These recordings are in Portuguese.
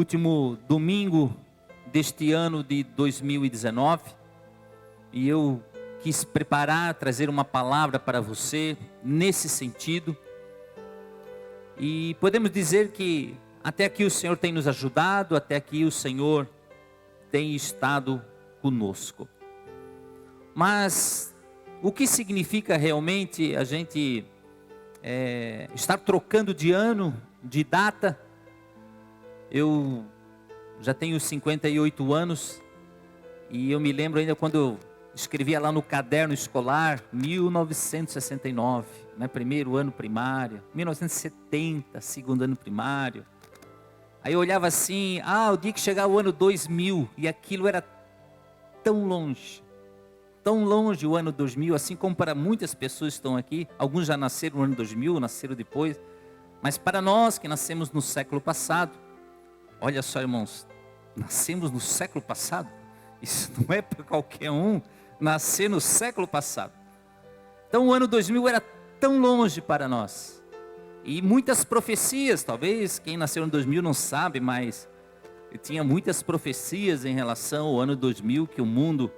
último domingo deste ano de 2019, e eu quis preparar, trazer uma palavra para você nesse sentido. E podemos dizer que até aqui o Senhor tem nos ajudado, até aqui o Senhor tem estado conosco. Mas o que significa realmente a gente estar trocando de ano, de data? Eu já tenho 58 anos e eu me lembro ainda quando eu escrevia lá no caderno escolar, 1969, né, primeiro ano primário, 1970, segundo ano primário. Aí eu olhava assim, o dia que chegar o ano 2000, e aquilo era tão longe o ano 2000, assim como para muitas pessoas que estão aqui. Alguns já nasceram no ano 2000, nasceram depois, mas para nós que nascemos no século passado, olha só, irmãos, nascemos no século passado, isso não é para qualquer um nascer no século passado. Então o ano 2000 era tão longe para nós, e muitas profecias, talvez quem nasceu em 2000 não sabe, mas tinha muitas profecias em relação ao ano 2000, que o mundo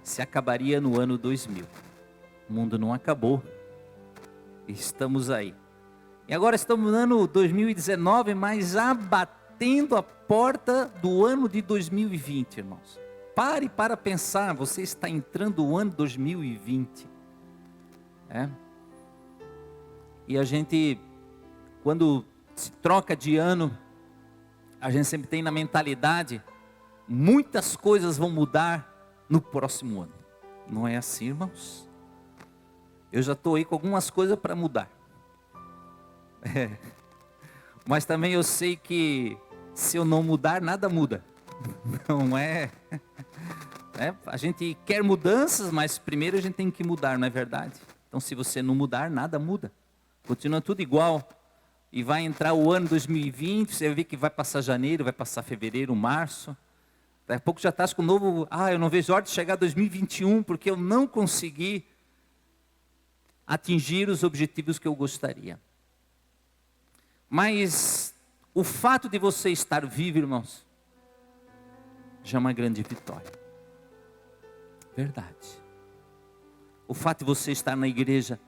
se acabaria no ano 2000. O mundo não acabou, estamos aí. E agora estamos no ano 2019, mas já batendo a porta do ano de 2020, irmãos. Pare para pensar, você está entrando o ano 2020. E a gente, quando se troca de ano, a gente sempre tem na mentalidade, muitas coisas vão mudar no próximo ano. Não é assim, irmãos? Eu já estou aí com algumas coisas para mudar. Mas também eu sei que se eu não mudar, nada muda. Não é? A gente quer mudanças, mas primeiro a gente tem que mudar, não é verdade? Então se você não mudar, nada muda. Continua tudo igual. E vai entrar o ano 2020, você vai ver que vai passar janeiro, vai passar fevereiro, março. Daqui a pouco já está com o novo, eu não vejo hora de chegar 2021, porque eu não consegui atingir os objetivos que eu gostaria. Mas o fato de você estar vivo, irmãos, já é uma grande vitória. Verdade. O fato de você estar na igreja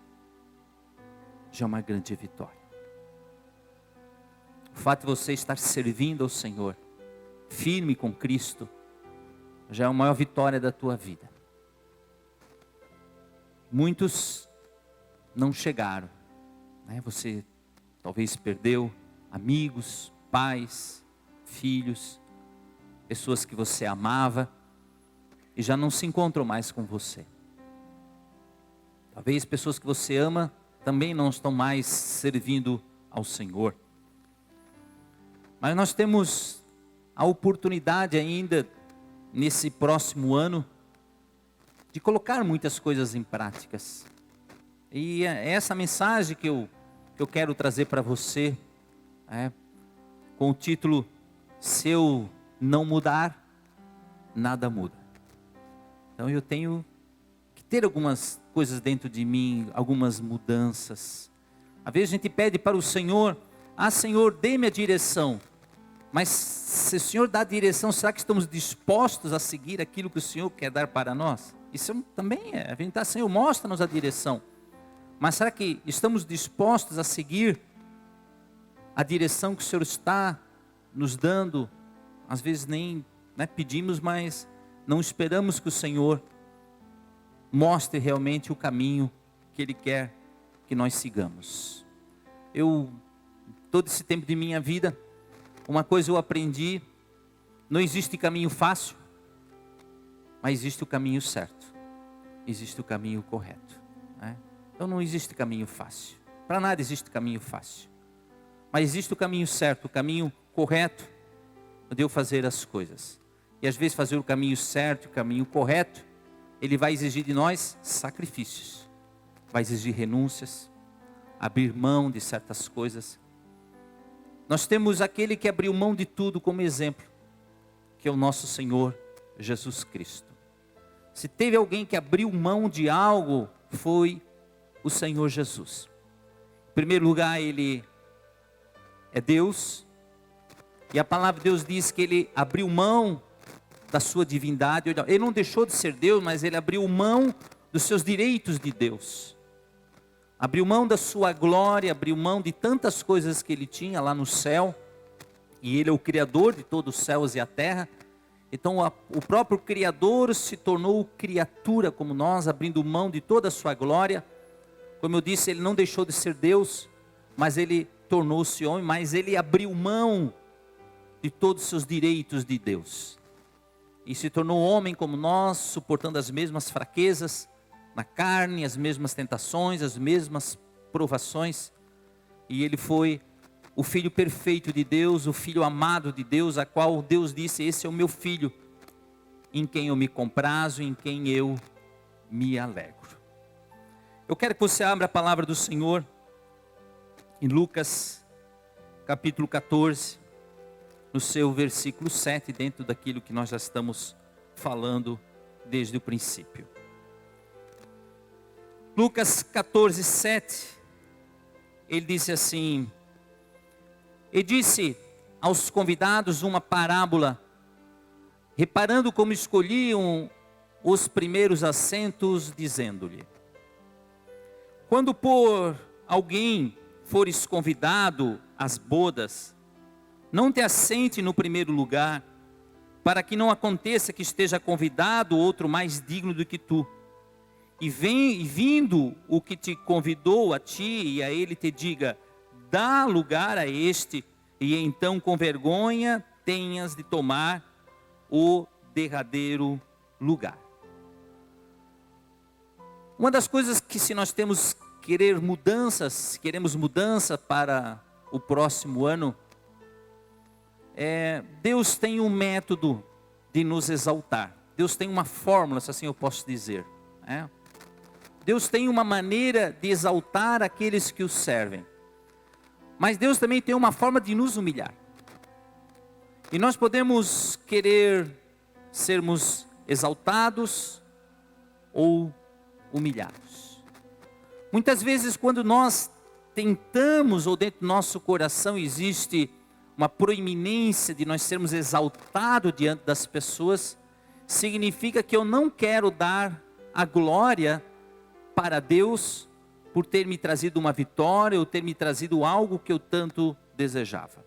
já é uma grande vitória. O fato de você estar servindo ao Senhor, firme com Cristo, já é a maior vitória da tua vida. Muitos não chegaram, né? Você talvez perdeu amigos, pais, filhos, pessoas que você amava e já não se encontram mais com você. Talvez pessoas que você ama também não estão mais servindo ao Senhor. Mas nós temos a oportunidade ainda, nesse próximo ano, de colocar muitas coisas em práticas. E é essa mensagem que eu quero trazer para você, com o título, se eu não mudar, nada muda. Então eu tenho que ter algumas coisas dentro de mim, algumas mudanças. Às vezes a gente pede para o Senhor, Senhor, dê-me a direção. Mas se o Senhor dá a direção, será que estamos dispostos a seguir aquilo que o Senhor quer dar para nós? Isso também a gente está, Senhor, mostra-nos a direção. Mas será que estamos dispostos a seguir a direção que o Senhor está nos dando? Às vezes nem pedimos, mas não esperamos que o Senhor mostre realmente o caminho que Ele quer que nós sigamos. Todo esse tempo de minha vida, uma coisa eu aprendi: não existe caminho fácil, mas existe o caminho certo, existe o caminho correto, Então não existe caminho fácil, para nada existe caminho fácil, mas existe o caminho certo, o caminho correto de eu fazer as coisas. E às vezes fazer o caminho certo, o caminho correto, ele vai exigir de nós sacrifícios, vai exigir renúncias, abrir mão de certas coisas. Nós temos aquele que abriu mão de tudo como exemplo, que é o nosso Senhor Jesus Cristo. Se teve alguém que abriu mão de algo, foi o Senhor Jesus. Em primeiro lugar, Ele é Deus, E a palavra de Deus diz que ele abriu mão da sua divindade. Ele não deixou de ser Deus, mas ele abriu mão dos seus direitos de Deus. Abriu mão da sua glória, abriu mão de tantas coisas que ele tinha lá no céu. E ele é o Criador de todos os céus e a terra. Então o próprio Criador se tornou criatura como nós, abrindo mão de toda a sua glória. Como eu disse, ele não deixou de ser Deus, mas ele tornou-se homem, mas ele abriu mão de todos os seus direitos de Deus. E se tornou homem como nós, suportando as mesmas fraquezas na carne, as mesmas tentações, as mesmas provações. E ele foi o Filho perfeito de Deus, o Filho amado de Deus, a qual Deus disse: esse é o meu Filho, em quem eu me comprazo, em quem eu me alegro. Eu quero que você abra a palavra do Senhor em Lucas, capítulo 14, no seu versículo 7, dentro daquilo que nós já estamos falando desde o princípio. Lucas 14, 7, ele disse assim: e disse aos convidados uma parábola, reparando como escolhiam os primeiros assentos, dizendo-lhe: quando por alguém fores convidado às bodas, não te assente no primeiro lugar, para que não aconteça que esteja convidado outro mais digno do que tu. E vindo o que te convidou a ti e a ele te diga: dá lugar a este, e então com vergonha tenhas de tomar o derradeiro lugar. Uma das coisas que, se nós queremos mudança para o próximo ano, Deus tem um método de nos exaltar. Deus tem uma fórmula, se assim eu posso dizer. Deus tem uma maneira de exaltar aqueles que o servem. Mas Deus também tem uma forma de nos humilhar. E nós podemos querer sermos exaltados ou humilhados. Muitas vezes, quando nós tentamos, ou dentro do nosso coração existe uma proeminência de nós sermos exaltados diante das pessoas, significa que eu não quero dar a glória para Deus por ter me trazido uma vitória, ou ter me trazido algo que eu tanto desejava.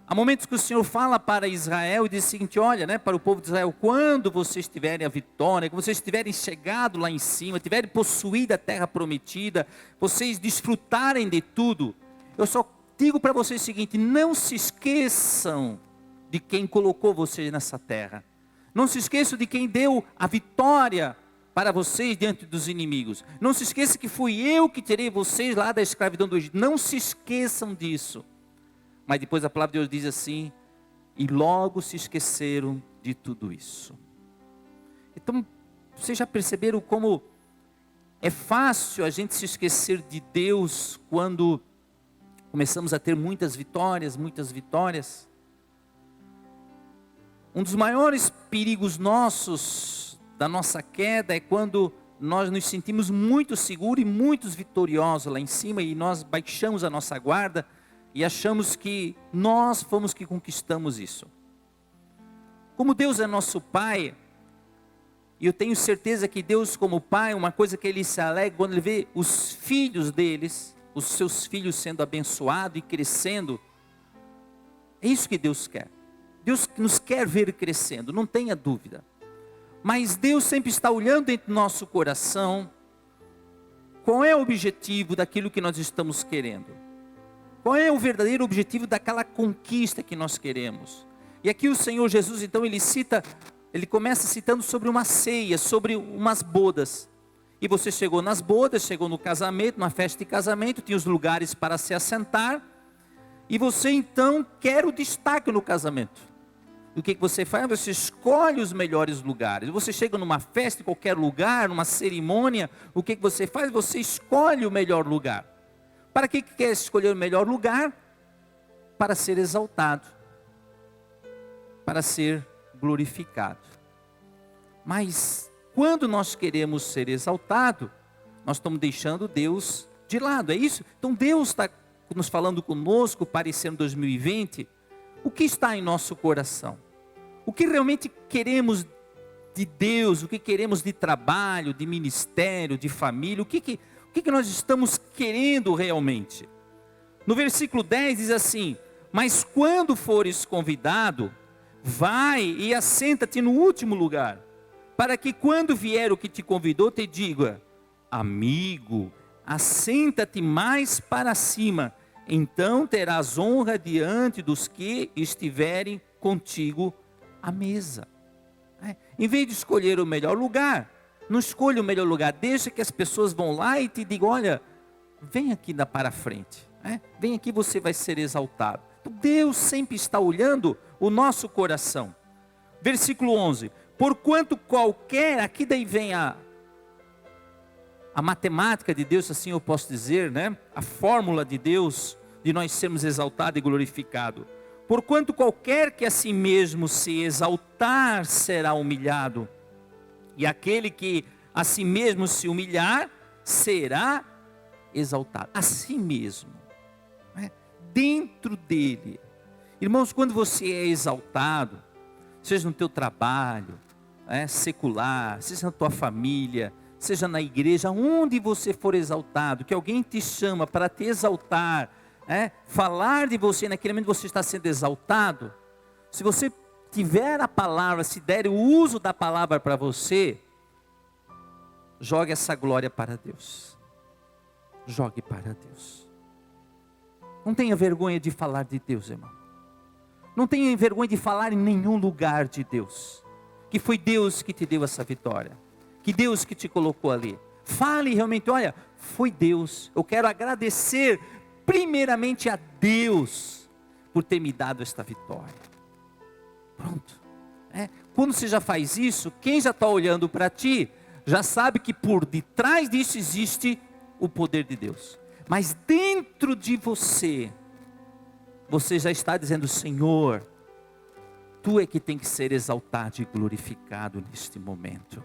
Há momentos que o Senhor fala para Israel e diz o seguinte: olha, para o povo de Israel, quando vocês tiverem a vitória, quando vocês tiverem chegado lá em cima, tiverem possuído a terra prometida, vocês desfrutarem de tudo, eu só digo para vocês o seguinte: não se esqueçam de quem colocou vocês nessa terra. Não se esqueçam de quem deu a vitória para vocês diante dos inimigos. Não se esqueça que fui eu que tirei vocês lá da escravidão do Egito. Não se esqueçam disso. Mas depois a palavra de Deus diz assim: e logo se esqueceram de tudo isso. Então, vocês já perceberam como é fácil a gente se esquecer de Deus quando começamos a ter muitas vitórias, muitas vitórias? Um dos maiores perigos nossos, da nossa queda, é quando nós nos sentimos muito seguros e muito vitoriosos lá em cima, e nós baixamos a nossa guarda e achamos que nós fomos que conquistamos isso. Como Deus é nosso Pai, e eu tenho certeza que Deus, como Pai, uma coisa que Ele se alegra quando Ele vê os filhos deles, os seus filhos sendo abençoados e crescendo. É isso que Deus quer. Deus nos quer ver crescendo, não tenha dúvida. Mas Deus sempre está olhando dentro do nosso coração qual é o objetivo daquilo que nós estamos querendo. Qual é o verdadeiro objetivo daquela conquista que nós queremos. E aqui o Senhor Jesus, então, ele começa citando sobre uma ceia, sobre umas bodas. E você chegou nas bodas, chegou no casamento, na festa de casamento, tinha os lugares para se assentar. E você então quer o destaque no casamento. O que você faz? Você escolhe os melhores lugares. Você chega numa festa, em qualquer lugar, numa cerimônia, o que você faz? Você escolhe o melhor lugar. Para que quer escolher o melhor lugar? Para ser exaltado. Para ser glorificado. Mas quando nós queremos ser exaltado, nós estamos deixando Deus de lado, é isso? Então Deus está nos falando conosco para esse ano 2020, O que está em nosso coração? O que realmente queremos de Deus? O que queremos de trabalho, de ministério, de família? O que nós estamos querendo realmente? No versículo 10 diz assim: mas quando fores convidado, vai e assenta-te no último lugar, para que quando vier o que te convidou, te diga: amigo, assenta-te mais para cima, então terás honra diante dos que estiverem contigo à mesa. Em vez de escolher o melhor lugar, não escolha o melhor lugar, deixa que as pessoas vão lá e te digam: olha, vem aqui para frente, vem aqui, você vai ser exaltado. Deus sempre está olhando o nosso coração. Versículo 11: porquanto qualquer, aqui daí vem a matemática de Deus, assim eu posso dizer, a fórmula de Deus, de nós sermos exaltados e glorificados. Porquanto qualquer que a si mesmo se exaltar será humilhado, e aquele que a si mesmo se humilhar será exaltado. A si mesmo, dentro dele. Irmãos, quando você é exaltado, seja no teu trabalho, secular, seja na tua família, seja na igreja, onde você for exaltado, que alguém te chama para te exaltar, falar de você, naquele momento você está sendo exaltado. Se você tiver a palavra, se der o uso da palavra para você, jogue essa glória para Deus. Jogue para Deus. Não tenha vergonha de falar de Deus, irmão. Não tenha vergonha de falar em nenhum lugar de Deus. Que foi Deus que te deu essa vitória. Que Deus que te colocou ali. Fale realmente: olha, foi Deus. Eu quero agradecer primeiramente a Deus por ter me dado esta vitória. Pronto. Quando você já faz isso, quem já está olhando para ti, já sabe que por detrás disso existe o poder de Deus. Mas dentro de você, você já está dizendo: Senhor, Tu é que tem que ser exaltado e glorificado neste momento.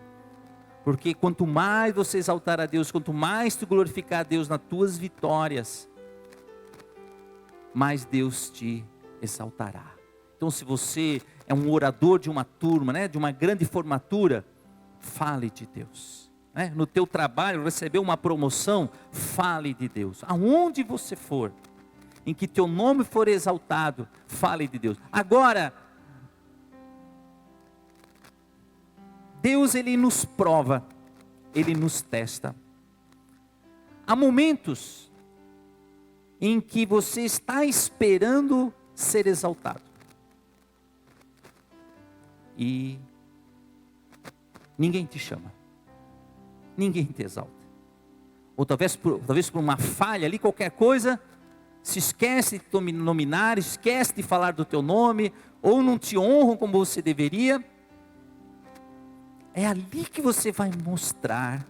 Porque quanto mais você exaltar a Deus, quanto mais tu glorificar a Deus nas tuas vitórias, mais Deus te exaltará. Então, se você é um orador de uma turma, de uma grande formatura, fale de Deus. No teu trabalho, recebeu uma promoção, fale de Deus. Aonde você for, em que teu nome for exaltado, fale de Deus. Agora, Deus, Ele nos prova, Ele nos testa. Há momentos em que você está esperando ser exaltado. E ninguém te chama. Ninguém te exalta. Ou talvez por uma falha ali, qualquer coisa, se esquece de te nominar, esquece de falar do teu nome, ou não te honram como você deveria. É ali que você vai mostrar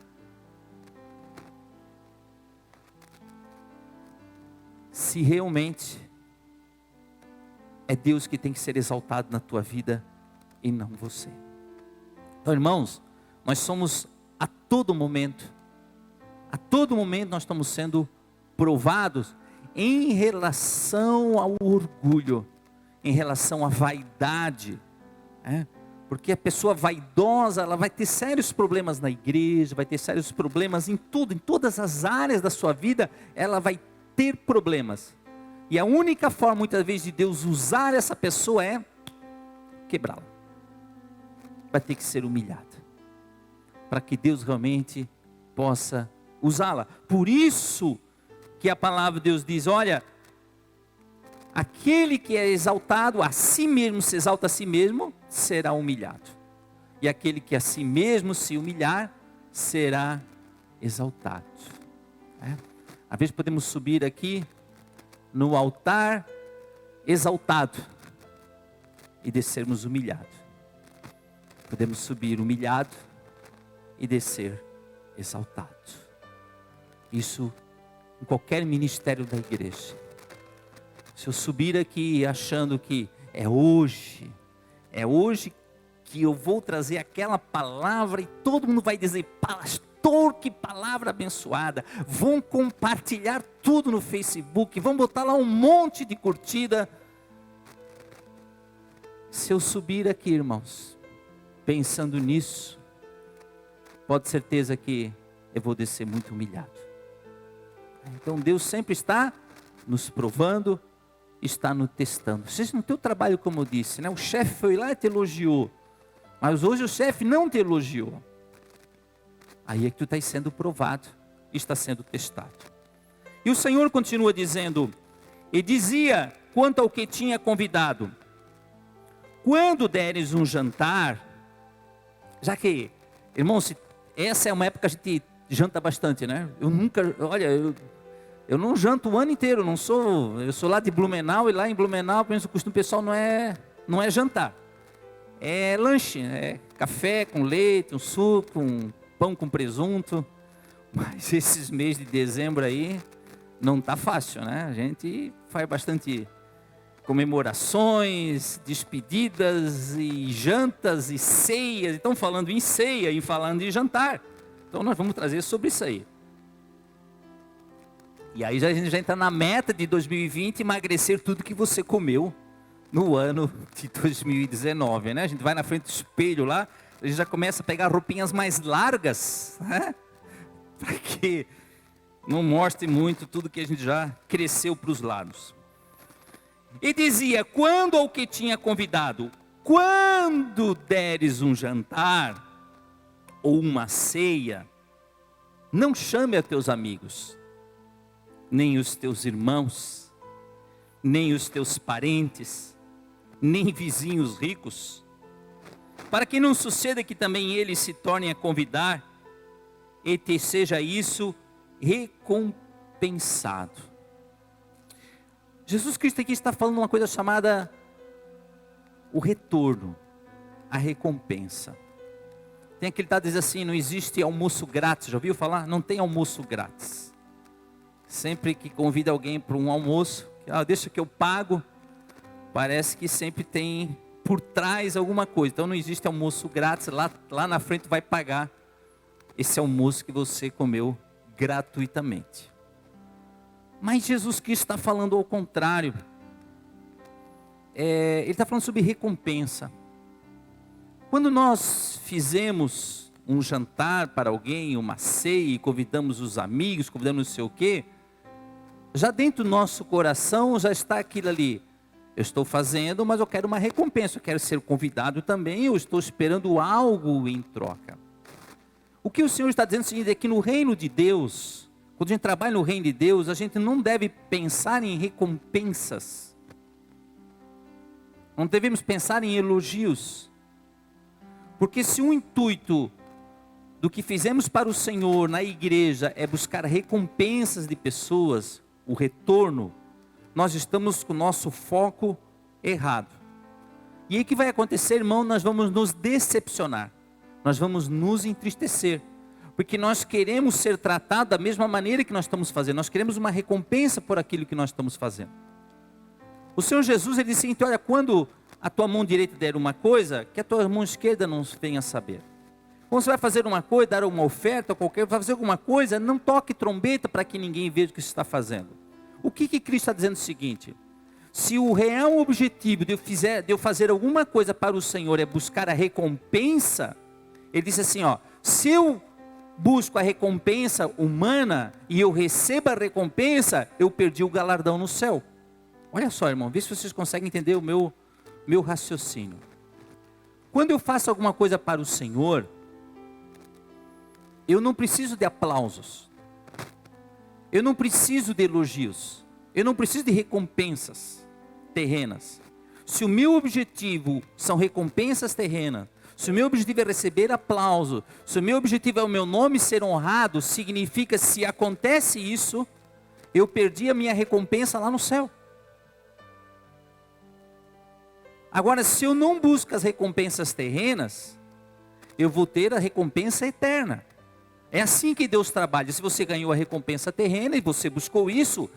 se realmente é Deus que tem que ser exaltado na tua vida e não você. Então, irmãos, nós somos a todo momento nós estamos sendo provados em relação ao orgulho, em relação à vaidade, porque a pessoa vaidosa, ela vai ter sérios problemas na igreja, vai ter sérios problemas em tudo, em todas as áreas da sua vida, ela vai ter problemas. E a única forma, muitas vezes, de Deus usar essa pessoa é quebrá-la. Vai ter que ser humilhada, para que Deus realmente possa usá-la. Por isso que a palavra de Deus diz: olha, aquele que é exaltado a si mesmo, se exalta a si mesmo, será humilhado. E aquele que a si mesmo se humilhar, será exaltado. Às vezes podemos subir aqui no altar exaltado e descermos humilhado. Podemos subir humilhado e descer exaltado. Isso em qualquer ministério da igreja. Se eu subir aqui achando que é hoje que eu vou trazer aquela palavra e todo mundo vai dizer: pastor, que palavra abençoada. Vão compartilhar tudo no Facebook, vão botar lá um monte de curtida. Se eu subir aqui, irmãos, pensando nisso, pode ter certeza que eu vou descer muito humilhado. Então Deus sempre está nos provando, está nos testando. Seja no teu trabalho, como eu disse, né? O chefe foi lá e te elogiou, mas hoje o chefe não te elogiou. Aí é que tu está sendo provado, está sendo testado. E o Senhor continua dizendo, e dizia quanto ao que tinha convidado: quando deres um jantar, já que, irmãos, essa é uma época que a gente janta bastante, né? Eu não janto o ano inteiro, eu sou lá de Blumenau, e lá em Blumenau, penso que o costume pessoal não é jantar, é lanche, é café com leite, um suco, um pão com presunto. Mas esses meses de dezembro aí, não está fácil, né? A gente faz bastante comemorações, despedidas e jantas e ceias. Então, falando em ceia e falando em jantar, então nós vamos trazer sobre isso aí. E aí a gente já entra na meta de 2020, emagrecer tudo que você comeu no ano de 2019, né? A gente vai na frente do espelho lá, a gente já começa a pegar roupinhas mais largas, né? Para que não mostre muito tudo que a gente já cresceu para os lados. E dizia, quando ao que tinha convidado: quando deres um jantar ou uma ceia, não chame a teus amigos, nem os teus irmãos, nem os teus parentes, nem vizinhos ricos, para que não suceda que também eles se tornem a convidar, e te seja isso recompensado. Jesus Cristo aqui está falando uma coisa chamada o retorno, a recompensa. Tem aquele que diz assim, não existe almoço grátis, já ouviu falar? Não tem almoço grátis. Sempre que convida alguém para um almoço, deixa que eu pago, parece que sempre tem por trás alguma coisa. Então não existe almoço grátis, lá na frente vai pagar esse almoço que você comeu gratuitamente. Mas Jesus Cristo está falando ao contrário. Ele está falando sobre recompensa. Quando nós fizemos um jantar para alguém, uma ceia, e convidamos os amigos, convidamos não sei o quê, já dentro do nosso coração já está aquilo ali. Eu estou fazendo, mas eu quero uma recompensa, eu quero ser convidado também, eu estou esperando algo em troca. O que o Senhor está dizendo é o seguinte, é que no reino de Deus, quando a gente trabalha no reino de Deus, a gente não deve pensar em recompensas. Não devemos pensar em elogios. Porque se o intuito do que fizemos para o Senhor na igreja é buscar recompensas de pessoas, o retorno, nós estamos com o nosso foco errado. E aí o que vai acontecer, irmão? Nós vamos nos decepcionar. Nós vamos nos entristecer. Porque nós queremos ser tratados da mesma maneira que nós estamos fazendo. Nós queremos uma recompensa por aquilo que nós estamos fazendo. O Senhor Jesus, ele disse, então, olha, quando a tua mão direita der uma coisa, que a tua mão esquerda não venha saber. Quando você vai fazer uma coisa, dar uma oferta, vai fazer alguma coisa, não toque trombeta para que ninguém veja o que você está fazendo. O que Cristo está dizendo? É o seguinte, se o real objetivo de eu fazer alguma coisa para o Senhor é buscar a recompensa, ele disse assim, se eu busco a recompensa humana e eu recebo a recompensa, eu perdi o galardão no céu. Olha só, irmão, vê se vocês conseguem entender o meu raciocínio. Quando eu faço alguma coisa para o Senhor, eu não preciso de aplausos, eu não preciso de elogios, eu não preciso de recompensas terrenas. Se o meu objetivo são recompensas terrenas, se o meu objetivo é receber aplauso, se o meu objetivo é o meu nome ser honrado, significa, se acontece isso, eu perdi a minha recompensa lá no céu. Agora, se eu não busco as recompensas terrenas, eu vou ter a recompensa eterna. É assim que Deus trabalha. Se você ganhou a recompensa terrena e você buscou isso,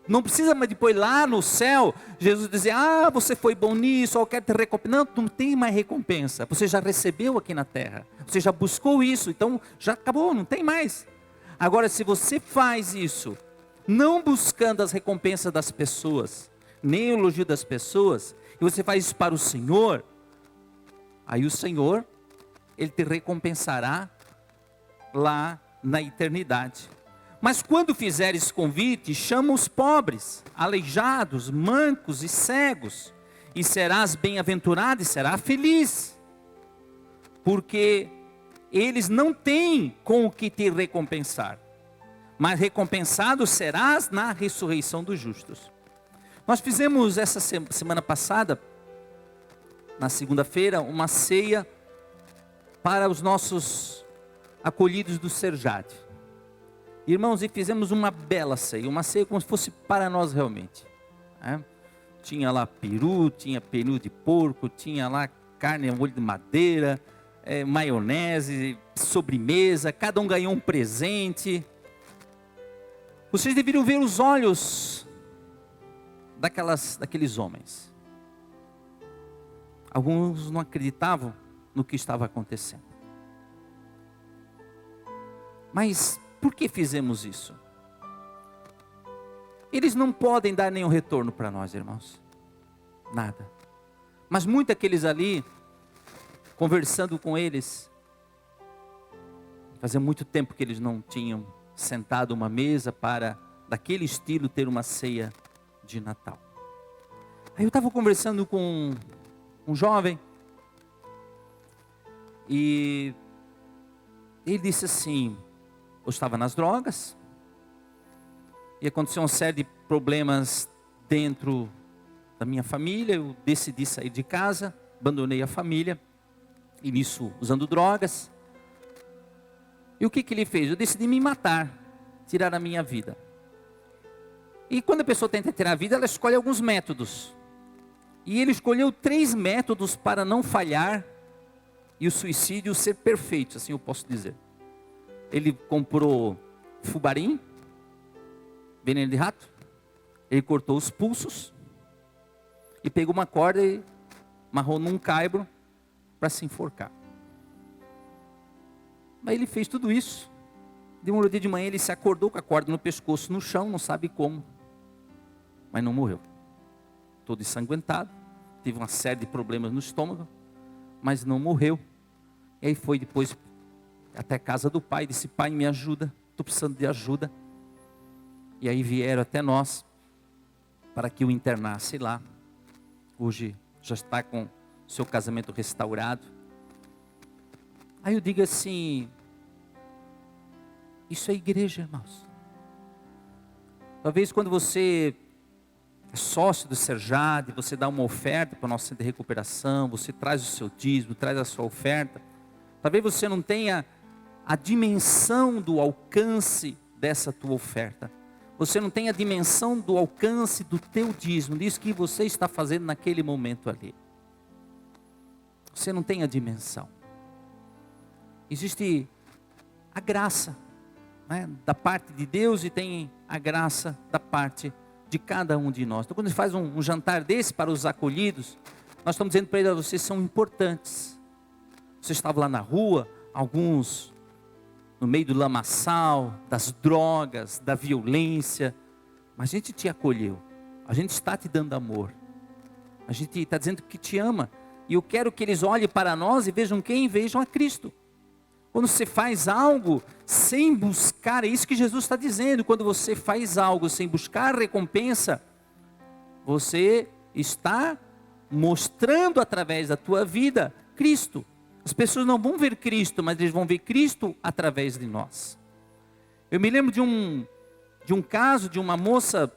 não precisa mais depois lá no céu, Jesus dizer, você foi bom nisso, eu quero te recompensar. Não tem mais recompensa. Você já recebeu aqui na terra. Você já buscou isso, então já acabou, não tem mais. Agora, se você faz isso, não buscando as recompensas das pessoas, nem o elogio das pessoas, e você faz isso para o Senhor, aí o Senhor, Ele te recompensará lá na eternidade. Mas quando fizeres convite, chama os pobres, aleijados, mancos e cegos, e serás bem-aventurado e serás feliz, porque eles não têm com o que te recompensar, mas recompensado serás na ressurreição dos justos. Nós fizemos essa semana passada, na segunda-feira, uma ceia para os nossos acolhidos do Serjade. Irmãos, e fizemos uma bela ceia, uma ceia como se fosse para nós realmente. Tinha lá peru, tinha peru de porco, tinha lá carne ao molho de madeira, maionese, sobremesa, cada um ganhou um presente. Vocês deveriam ver os olhos daqueles homens. Alguns não acreditavam no que estava acontecendo. Mas por que fizemos isso? Eles não podem dar nenhum retorno para nós, irmãos. Nada. Mas muitos daqueles ali, conversando com eles, fazia muito tempo que eles não tinham sentado uma mesa para, daquele estilo, ter uma ceia de Natal. Aí eu estava conversando com um jovem, e ele disse assim, eu estava nas drogas, e aconteceu uma série de problemas dentro da minha família, eu decidi sair de casa, abandonei a família, e nisso usando drogas. E o que ele fez? Eu decidi me matar, tirar a minha vida. E quando a pessoa tenta tirar a vida, ela escolhe alguns métodos. E ele escolheu 3 métodos para não falhar e o suicídio ser perfeito, assim eu posso dizer. Ele comprou fubarim, veneno de rato, ele cortou os pulsos e pegou uma corda e amarrou num caibro para se enforcar. Mas ele fez tudo isso. De um dia de manhã ele se acordou com a corda no pescoço, no chão, não sabe como, mas não morreu. Todo ensanguentado, teve uma série de problemas no estômago, mas não morreu. E aí foi depois até a casa do pai, disse, pai, me ajuda, estou precisando de ajuda. E aí vieram até nós, para que o internasse lá. Hoje já está com seu casamento restaurado. Aí eu digo assim, isso é igreja, irmãos. Talvez quando você é sócio do Serjade, você dá uma oferta para o nosso centro de recuperação, você traz o seu dízimo, traz a sua oferta. Talvez você não tenha a dimensão do alcance dessa tua oferta. Você não tenha a dimensão do alcance do teu dízimo, disso que você está fazendo naquele momento ali. Você não tem a dimensão. Existe a graça, né, da parte de Deus, e tem a graça da parte de cada um de nós. Então quando a gente faz um jantar desse para os acolhidos, nós estamos dizendo para eles, vocês são importantes. Você estava lá na rua, alguns no meio do lamaçal, das drogas, da violência, mas a gente te acolheu, a gente está te dando amor, a gente está dizendo que te ama, e eu quero que eles olhem para nós e vejam quem? Vejam a Cristo. Quando você faz algo sem buscar, é isso que Jesus está dizendo, quando você faz algo sem buscar recompensa, você está mostrando através da tua vida Cristo. As pessoas não vão ver Cristo, mas eles vão ver Cristo através de nós. Eu me lembro de um caso de uma moça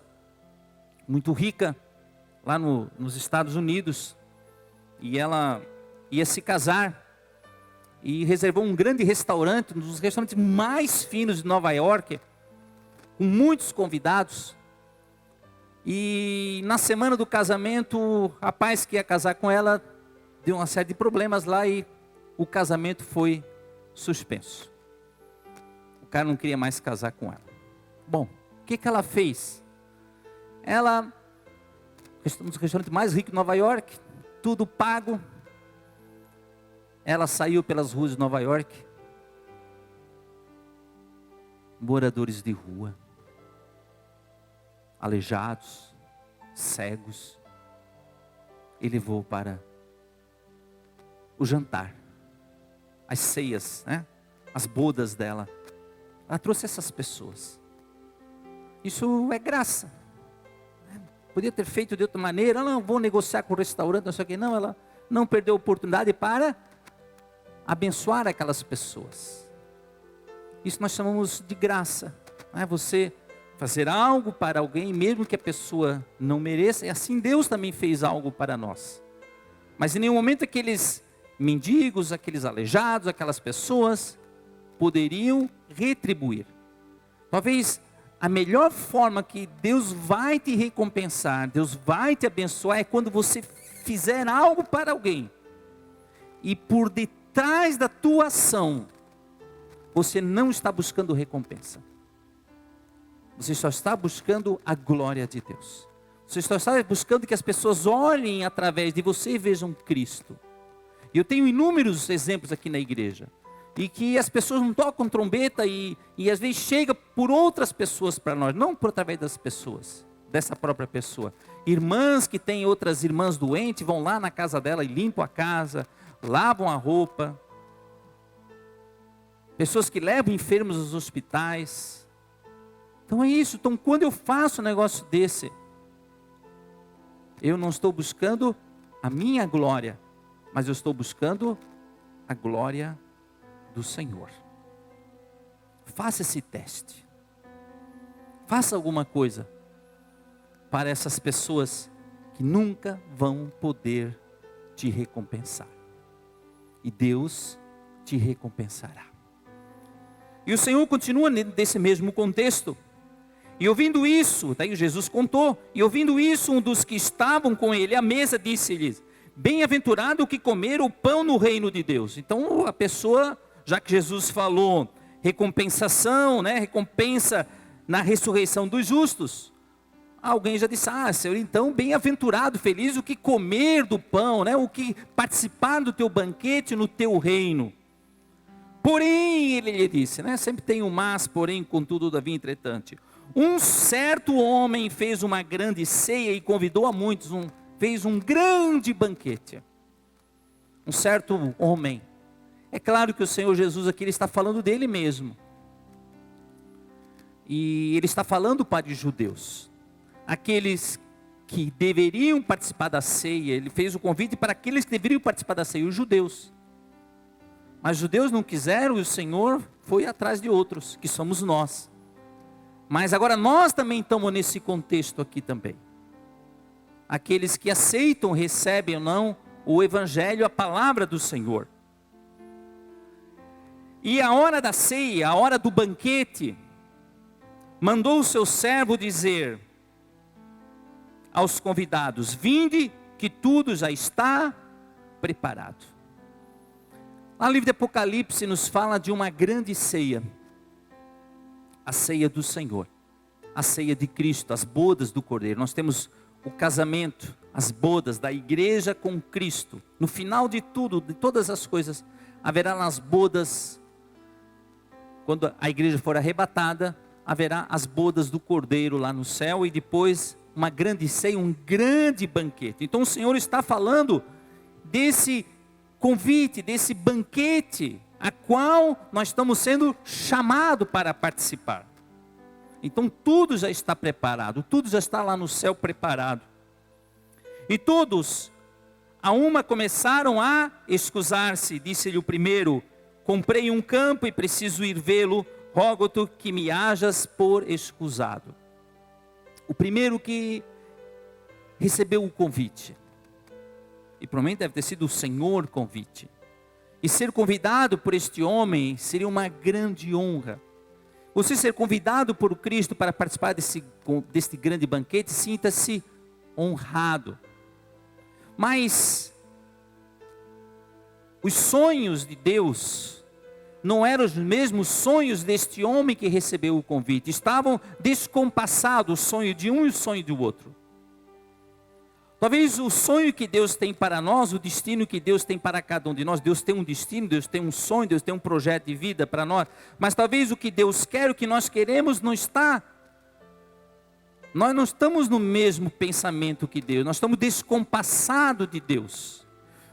muito rica, lá nos Estados Unidos, e ela ia se casar, e reservou um grande restaurante, um dos restaurantes mais finos de Nova York, com muitos convidados. E na semana do casamento, o rapaz que ia casar com ela, deu uma série de problemas lá e o casamento foi suspenso. O cara não queria mais casar com ela. Bom, o que ela fez? Ela, um dos restaurantes mais ricos de Nova York, tudo pago. Ela saiu pelas ruas de Nova York. Moradores de rua, aleijados, cegos, e levou para o jantar, as ceias, né? As bodas dela. Ela trouxe essas pessoas. Isso é graça. Podia ter feito de outra maneira. Não, vou negociar com o restaurante, não sei o que. Não, ela não perdeu a oportunidade para abençoar aquelas pessoas. Isso nós chamamos de graça. Não é você fazer algo para alguém, mesmo que a pessoa não mereça. E assim Deus também fez algo para nós. Mas em nenhum momento aqueles mendigos, aqueles aleijados, aquelas pessoas poderiam retribuir. Talvez a melhor forma que Deus vai te recompensar, Deus vai te abençoar, é quando você fizer algo para alguém. E por detrás da tua ação, você não está buscando recompensa. Você só está buscando a glória de Deus. Você só está buscando que as pessoas olhem através de você e vejam Cristo. E eu tenho inúmeros exemplos aqui na igreja. E que as pessoas não tocam trombeta e às vezes chega por outras pessoas para nós. Não por através das pessoas, dessa própria pessoa. Irmãs que têm outras irmãs doentes, vão lá na casa dela e limpam a casa, lavam a roupa. Pessoas que levam enfermos aos hospitais. Então é isso. Então quando eu faço um negócio desse, eu não estou buscando a minha glória, mas eu estou buscando a glória do Senhor. Faça esse teste. Faça alguma coisa para essas pessoas que nunca vão poder te recompensar. E Deus te recompensará. E o Senhor continua nesse mesmo contexto. E ouvindo isso, daí Jesus contou, e ouvindo isso, um dos que estavam com ele à mesa disse-lhes: bem-aventurado o que comer o pão no reino de Deus. Então a pessoa, já que Jesus falou recompensação, né, recompensa na ressurreição dos justos, alguém já disse: Senhor, então bem-aventurado, feliz o que comer do pão, né, o que participar do teu banquete no teu reino. Porém, ele lhe disse, né, sempre tem um mas, porém, contudo, todavia, entretanto, um certo homem fez uma grande ceia e convidou a muitos, fez um grande banquete. Um certo homem. É claro que o Senhor Jesus aqui ele está falando dele mesmo. E ele está falando para os judeus. Aqueles que deveriam participar da ceia, ele fez o convite para aqueles que deveriam participar da ceia, os judeus. Mas os judeus não quiseram e o Senhor foi atrás de outros, que somos nós. Mas agora nós também estamos nesse contexto aqui também. Aqueles que aceitam, recebem ou não o Evangelho, a palavra do Senhor. E a hora da ceia, a hora do banquete, mandou o seu servo dizer aos convidados: vinde, que tudo já está preparado. Lá no livro de Apocalipse nos fala de uma grande ceia. A ceia do Senhor, a ceia de Cristo, as bodas do Cordeiro. Nós temos o casamento, as bodas da igreja com Cristo. No final de tudo, de todas as coisas, haverá nas bodas, quando a igreja for arrebatada, haverá as bodas do Cordeiro lá no céu e depois uma grande ceia, um grande banquete. Então o Senhor está falando desse convite, desse banquete, a qual nós estamos sendo chamados para participar. Então tudo já está preparado, tudo já está lá no céu preparado. E todos, a uma, começaram a excusar-se. Disse-lhe o primeiro: comprei um campo e preciso ir vê-lo, rogo-te que me hajas por excusado. O primeiro que recebeu o convite, e provavelmente deve ter sido o Senhor convite. E ser convidado por este homem seria uma grande honra. Você ser convidado por Cristo para participar deste grande banquete, sinta-se honrado. Mas os sonhos de Deus não eram os mesmos sonhos deste homem que recebeu o convite. Estavam descompassados, o sonho de um e o sonho do outro. Talvez o sonho que Deus tem para nós, o destino que Deus tem para cada um de nós, Deus tem um destino, Deus tem um sonho, Deus tem um projeto de vida para nós, mas talvez o que Deus quer, o que nós queremos não está Nós não estamos no mesmo pensamento que Deus, nós estamos descompassados de Deus.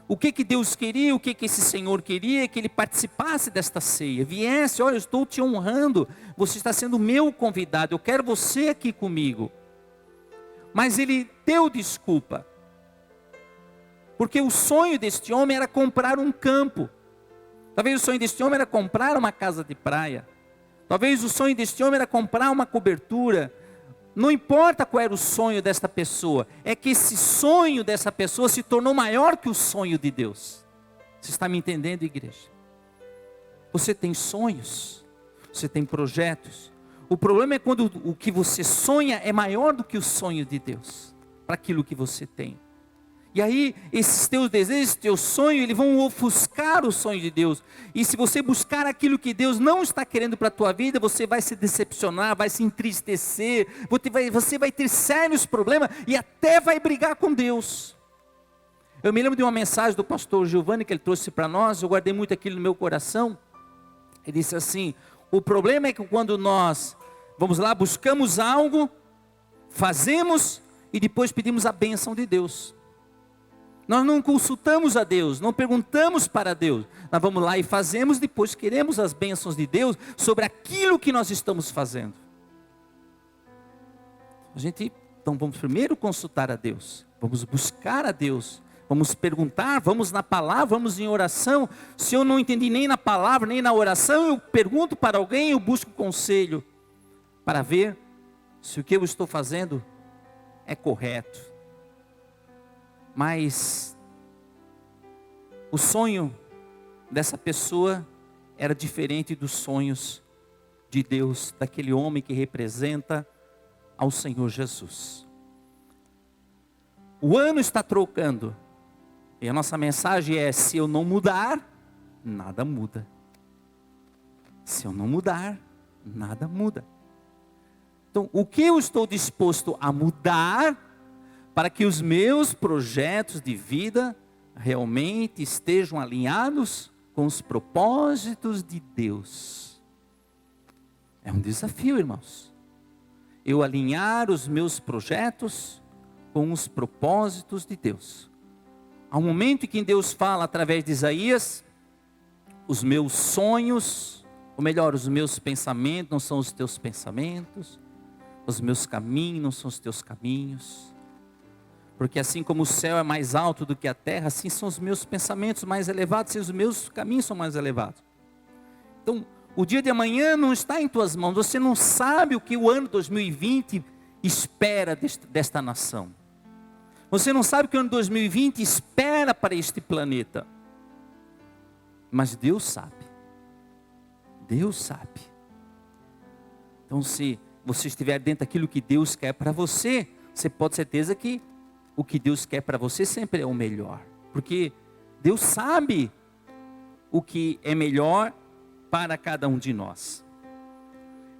O que Deus queria, o que esse Senhor queria, é que Ele participasse desta ceia, viesse, olha, eu estou te honrando, você está sendo meu convidado, eu quero você aqui comigo. Mas Ele deu desculpa, porque o sonho deste homem era comprar um campo, talvez o sonho deste homem era comprar uma casa de praia, talvez o sonho deste homem era comprar uma cobertura. Não importa qual era o sonho desta pessoa, é que esse sonho dessa pessoa se tornou maior que o sonho de Deus. Você está me entendendo, igreja? Você tem sonhos, você tem projetos. O problema é quando o que você sonha é maior do que o sonho de Deus, para aquilo que você tem. E aí, esses teus desejos, teus sonhos, eles vão ofuscar o sonho de Deus. E se você buscar aquilo que Deus não está querendo para a tua vida, você vai se decepcionar, vai se entristecer, você vai ter sérios problemas e até vai brigar com Deus. Eu me lembro de uma mensagem do pastor Giovanni que ele trouxe para nós, eu guardei muito aquilo no meu coração. Ele disse assim, o problema é que quando nós, vamos lá, buscamos algo, fazemos e depois pedimos a bênção de Deus. Nós não consultamos a Deus, não perguntamos para Deus. Nós vamos lá e fazemos, depois queremos as bênçãos de Deus sobre aquilo que nós estamos fazendo. Então vamos primeiro consultar a Deus, vamos buscar a Deus, vamos perguntar, vamos na palavra, vamos em oração. Se eu não entendi nem na palavra, nem na oração, eu pergunto para alguém, eu busco conselho, para ver se o que eu estou fazendo é correto. Mas o sonho dessa pessoa era diferente dos sonhos de Deus, daquele homem que representa ao Senhor Jesus. O ano está trocando, e a nossa mensagem é: se eu não mudar, nada muda. Se eu não mudar, nada muda. Então, o que eu estou disposto a mudar para que os meus projetos de vida realmente estejam alinhados com os propósitos de Deus? É um desafio, irmãos. Eu alinhar os meus projetos com os propósitos de Deus. Há um momento em que Deus fala através de Isaías: os meus sonhos, ou melhor, os meus pensamentos não são os teus pensamentos, os meus caminhos não são os teus caminhos. Porque assim como o céu é mais alto do que a terra, assim são os meus pensamentos mais elevados, assim os meus caminhos são mais elevados. Então, o dia de amanhã não está em tuas mãos, você não sabe o que o ano 2020 espera desta nação. Você não sabe o que o ano 2020 espera para este planeta. Mas Deus sabe. Deus sabe. Então, se você estiver dentro daquilo que Deus quer para você, você pode ter certeza que o que Deus quer para você sempre é o melhor. Porque Deus sabe o que é melhor para cada um de nós.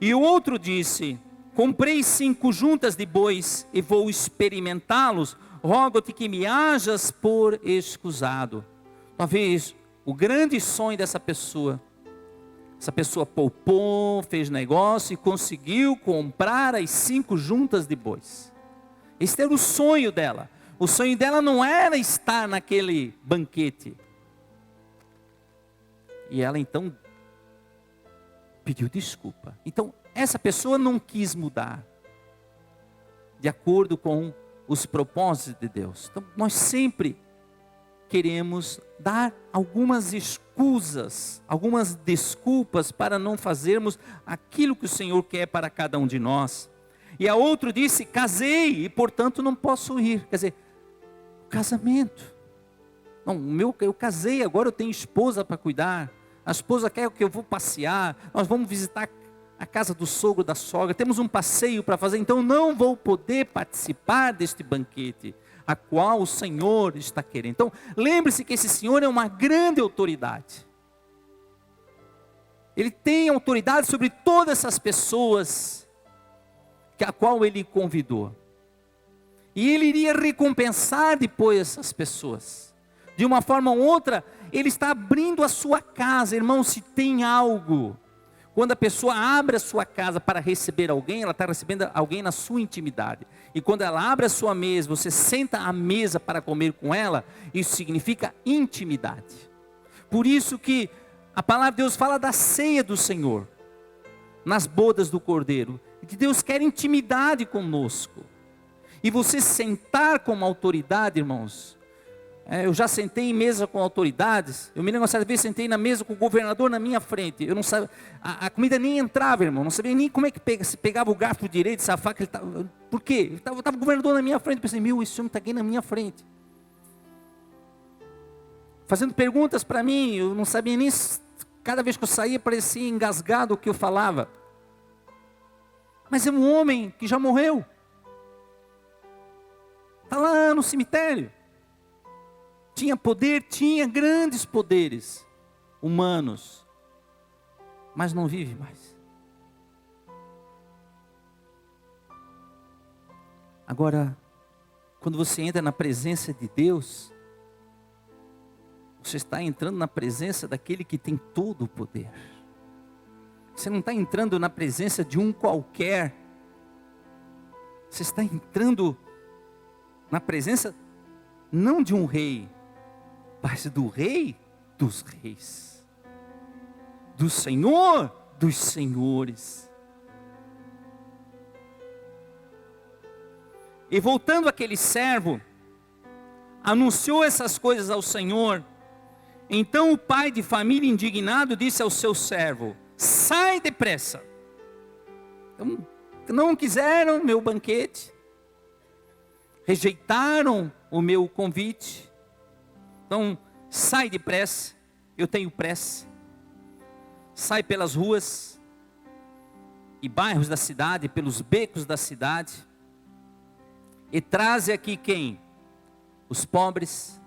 E o outro disse: comprei 5 juntas de bois e vou experimentá-los. Rogo-te que me hajas por escusado. Talvez o grande sonho dessa pessoa, essa pessoa poupou, fez negócio e conseguiu comprar as 5 juntas de bois. Esse era o sonho dela. O sonho dela não era estar naquele banquete. E ela então pediu desculpa. Então essa pessoa não quis mudar de acordo com os propósitos de Deus. Então nós sempre queremos dar algumas escusas, algumas desculpas para não fazermos aquilo que o Senhor quer para cada um de nós. E a outro disse: casei e portanto não posso ir. Quer dizer, casamento. Não, eu casei, agora eu tenho esposa para cuidar. A esposa quer que eu vou passear. Nós vamos visitar a casa do sogro, da sogra. Temos um passeio para fazer. Então não vou poder participar deste banquete a qual o Senhor está querendo. Então lembre-se que esse Senhor é uma grande autoridade. Ele tem autoridade sobre todas essas pessoas a qual Ele convidou. E Ele iria recompensar depois essas pessoas. De uma forma ou outra, Ele está abrindo a sua casa. Irmão, se tem algo, Quando a pessoa abre a sua casa para receber alguém, ela está recebendo alguém na sua intimidade. E quando ela abre a sua mesa, você senta à mesa para comer com ela, isso significa intimidade. Por isso que a palavra de Deus fala da ceia do Senhor, nas bodas do Cordeiro, que Deus quer intimidade conosco. E você sentar como autoridade, irmãos, eu já sentei em mesa com autoridades. Eu me lembro, certa vez sentei na mesa com o governador na minha frente. Eu não sabia, a comida nem entrava, irmão. Não sabia nem como é que se pegava o garfo direito, se a faca. Por quê? Estava o governador na minha frente. Eu pensei, esse homem está aqui na minha frente, fazendo perguntas para mim. Eu não sabia nem. Cada vez que eu saía, parecia engasgado o que eu falava. Mas é um homem que já morreu. Está lá no cemitério. Tinha poder, tinha grandes poderes humanos, mas não vive mais. Agora, quando você entra na presença de Deus, você está entrando na presença daquele que tem todo o poder. Você não está entrando na presença de um qualquer. Você está entrando na presença não de um rei, mas do Rei dos Reis, do Senhor dos Senhores. E voltando aquele servo, anunciou essas coisas ao Senhor. Então o pai de família, indignado, disse ao seu servo: sai depressa. Então, não quiseram meu banquete, rejeitaram o meu convite. Então, sai depressa, eu tenho pressa. Sai pelas ruas e bairros da cidade, pelos becos da cidade, e traze aqui quem? Os pobres,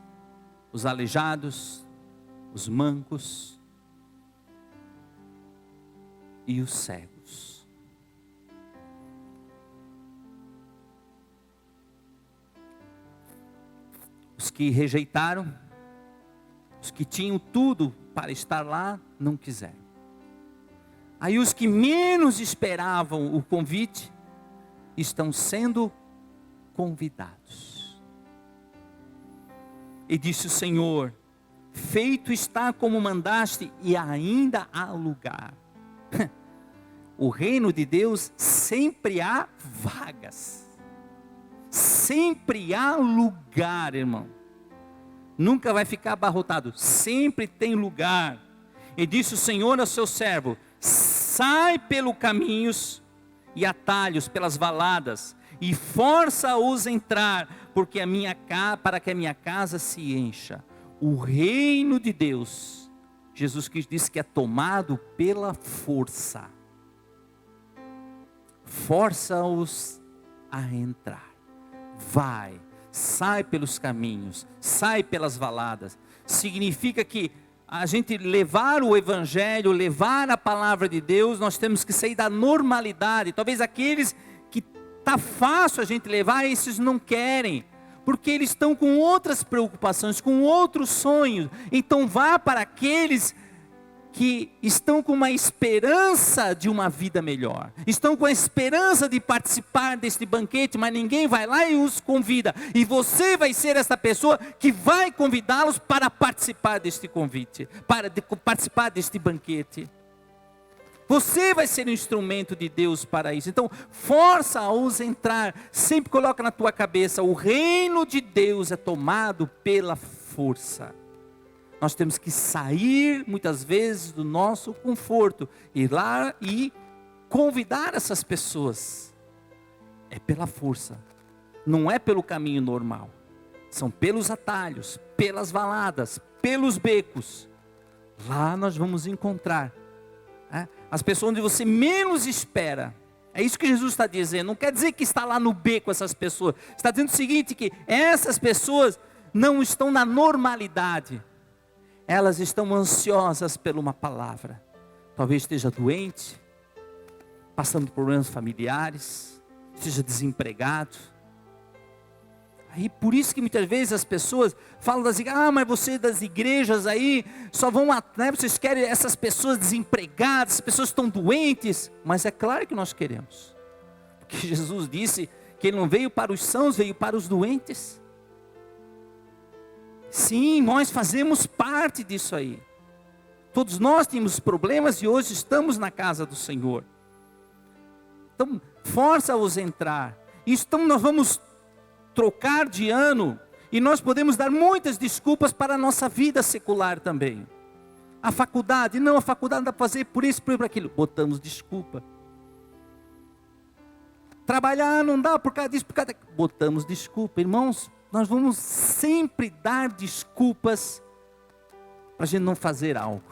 os aleijados, os mancos e os cegos. Os que rejeitaram, os que tinham tudo para estar lá, não quiseram. Aí os que menos esperavam o convite, estão sendo convidados. E disse o Senhor: feito está como mandaste, e ainda há lugar. O reino de Deus sempre há vagas. Sempre há lugar, irmão. Nunca vai ficar abarrotado, sempre tem lugar. E disse o Senhor ao seu servo: sai pelos caminhos e atalhos, pelas valadas, e força-os a entrar, para que a minha casa se encha. O reino de Deus, Jesus Cristo disse que é tomado pela força. Força-os a entrar. Vai. Sai pelos caminhos, sai pelas valadas. Significa que a gente levar o evangelho, levar a palavra de Deus, nós temos que sair da normalidade. Talvez aqueles que está fácil a gente levar, esses não querem, porque eles estão com outras preocupações, com outros sonhos. Então vá para aqueles que estão com uma esperança de uma vida melhor, estão com a esperança de participar deste banquete, mas ninguém vai lá e os convida, e você vai ser essa pessoa que vai convidá-los para participar deste convite, para participar deste banquete. Você vai ser um instrumento de Deus para isso. Então força-os a entrar. Sempre coloca na tua cabeça: o reino de Deus é tomado pela força. Nós temos que sair muitas vezes do nosso conforto, ir lá e convidar essas pessoas. É pela força, não é pelo caminho normal. São pelos atalhos, pelas valadas, pelos becos. Lá nós vamos encontrar as pessoas onde você menos espera. É isso que Jesus está dizendo. Não quer dizer que está lá no beco essas pessoas. Está dizendo o seguinte, que essas pessoas não estão na normalidade. Elas estão ansiosas por uma palavra. Talvez esteja doente, passando por problemas familiares, esteja desempregado. Aí por isso que muitas vezes as pessoas falam das igrejas, mas você das igrejas aí só vão, né, vocês querem essas pessoas desempregadas, as pessoas estão doentes. Mas é claro que nós queremos. Porque Jesus disse que Ele não veio para os sãos, veio para os doentes. Sim, nós fazemos parte disso aí. Todos nós temos problemas e hoje estamos na casa do Senhor. Então, força-os a entrar. Então nós vamos trocar de ano e nós podemos dar muitas desculpas para a nossa vida secular também. A faculdade, não, a faculdade não dá para fazer por isso, por aquilo. Botamos desculpa. Trabalhar não dá por causa disso, por causa daquilo. Botamos desculpa. Irmãos, nós vamos sempre dar desculpas para a gente não fazer algo.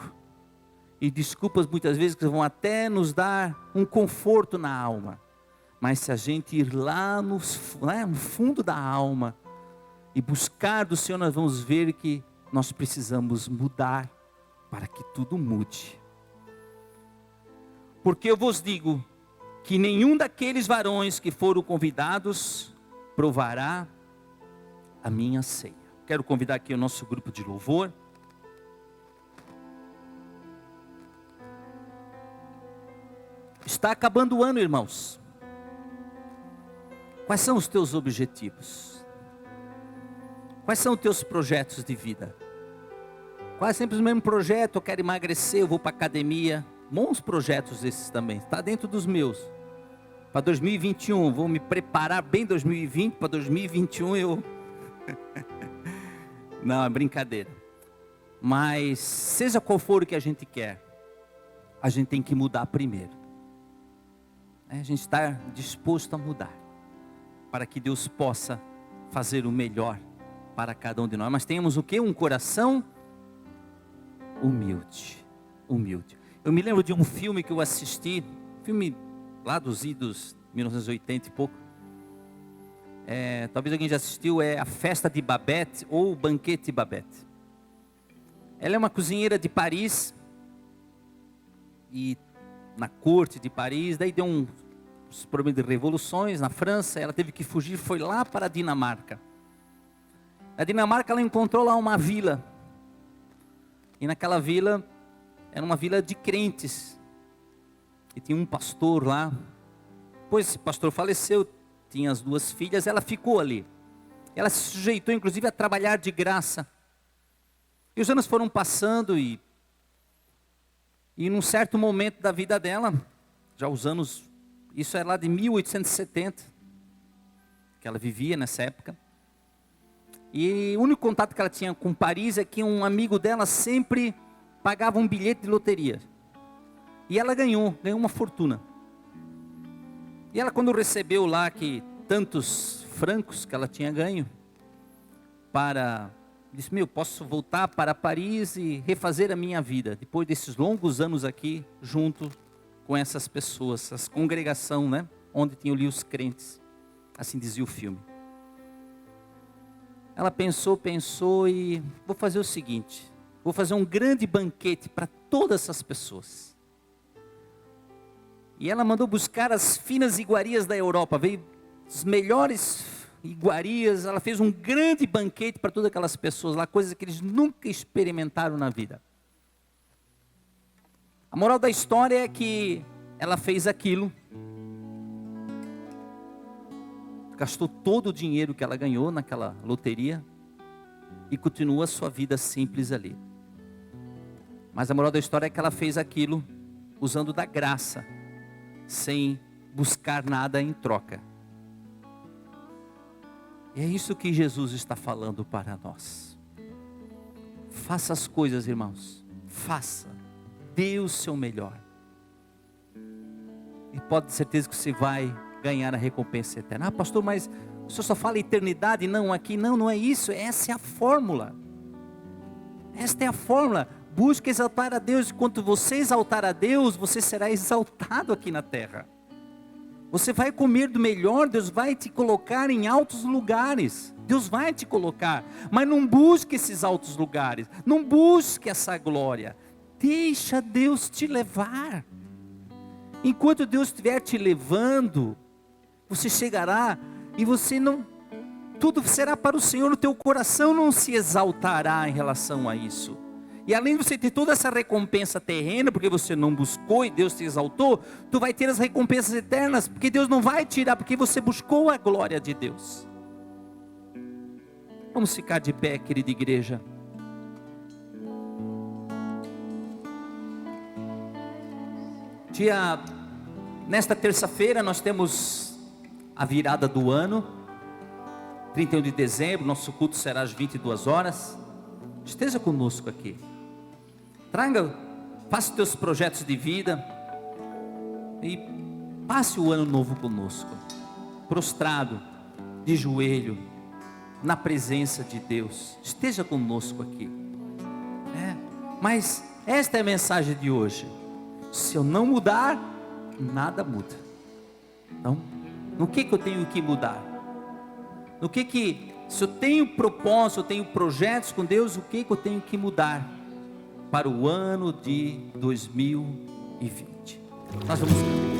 E desculpas muitas vezes que vão até nos dar um conforto na alma. Mas se a gente ir lá no fundo da alma e buscar do Senhor, nós vamos ver que nós precisamos mudar para que tudo mude. Porque eu vos digo que nenhum daqueles varões que foram convidados provará a minha ceia. Quero convidar aqui o nosso grupo de louvor. Está acabando o ano, irmãos. Quais são os teus objetivos? Quais são os teus projetos de vida? Quase sempre o mesmo projeto, eu quero emagrecer, eu vou para a academia. Bons projetos esses também, está dentro dos meus. Para 2021, vou me preparar bem 2020, para 2021 eu... Não, é brincadeira. Mas seja qual for o que a gente quer, a gente tem que mudar primeiro. A gente está disposto a mudar, para que Deus possa fazer o melhor para cada um de nós. Mas temos o quê? Um coração humilde. Humilde. Eu me lembro de um filme que eu assisti, filme lá dos idos 1980 e pouco. Talvez alguém já assistiu, é A Festa de Babette ou O Banquete de Babette. Ela é uma cozinheira de Paris, e na corte de Paris, daí deu uns problemas de revoluções na França, ela teve que fugir, foi lá para a Dinamarca. Na Dinamarca ela encontrou lá uma vila, e naquela vila, era uma vila de crentes, e tinha um pastor lá. Depois esse pastor faleceu, tinha as duas filhas, ela ficou ali. Ela se sujeitou inclusive a trabalhar de graça. E os anos foram passando e num certo momento da vida dela, já os anos, isso é lá de 1870, que ela vivia nessa época. E o único contato que ela tinha com Paris é que um amigo dela sempre pagava um bilhete de loteria. E ela ganhou uma fortuna. E ela, quando recebeu lá que tantos francos que ela tinha ganho, disse, posso voltar para Paris e refazer a minha vida, depois desses longos anos aqui, junto com essas pessoas, essa congregação, né, onde tinham ali os crentes, assim dizia o filme. Ela pensou e vou fazer o seguinte, vou fazer um grande banquete para todas essas pessoas. E ela mandou buscar as finas iguarias da Europa, veio as melhores iguarias, ela fez um grande banquete para todas aquelas pessoas lá, coisas que eles nunca experimentaram na vida. A moral da história é que ela fez aquilo, gastou todo o dinheiro que ela ganhou naquela loteria e continua a sua vida simples ali. Mas a moral da história é que ela fez aquilo usando da graça, sem buscar nada em troca. E é isso que Jesus está falando para nós. Faça as coisas, irmãos. Faça. Dê o seu melhor. E pode ter certeza que você vai ganhar a recompensa eterna. Ah, pastor, mas o senhor só fala eternidade? Não, aqui não é isso. Essa é a fórmula. Esta é a fórmula. Busque exaltar a Deus. Enquanto você exaltar a Deus, você será exaltado aqui na terra. Você vai comer do melhor, Deus vai te colocar em altos lugares. Deus vai te colocar. Mas não busque esses altos lugares. Não busque essa glória. Deixa Deus te levar. Enquanto Deus estiver te levando, você chegará e você não Tudo será para o Senhor, o teu coração não se exaltará em relação a isso. E além de você ter toda essa recompensa terrena, porque você não buscou e Deus te exaltou, tu vai ter as recompensas eternas, porque Deus não vai tirar, porque você buscou a glória de Deus. Vamos ficar de pé, querida igreja. Nesta terça-feira nós temos a virada do ano, 31 de dezembro, nosso culto será às 22 horas. Esteja conosco aqui. Faça os teus projetos de vida e passe o ano novo conosco, prostrado, de joelho, na presença de Deus. Esteja conosco aqui. Mas esta é a mensagem de hoje. Se eu não mudar, nada muda. Então, no que eu tenho que mudar? Se eu tenho propósito, eu tenho projetos com Deus, o que eu tenho que mudar para o ano de 2020? Nós vamos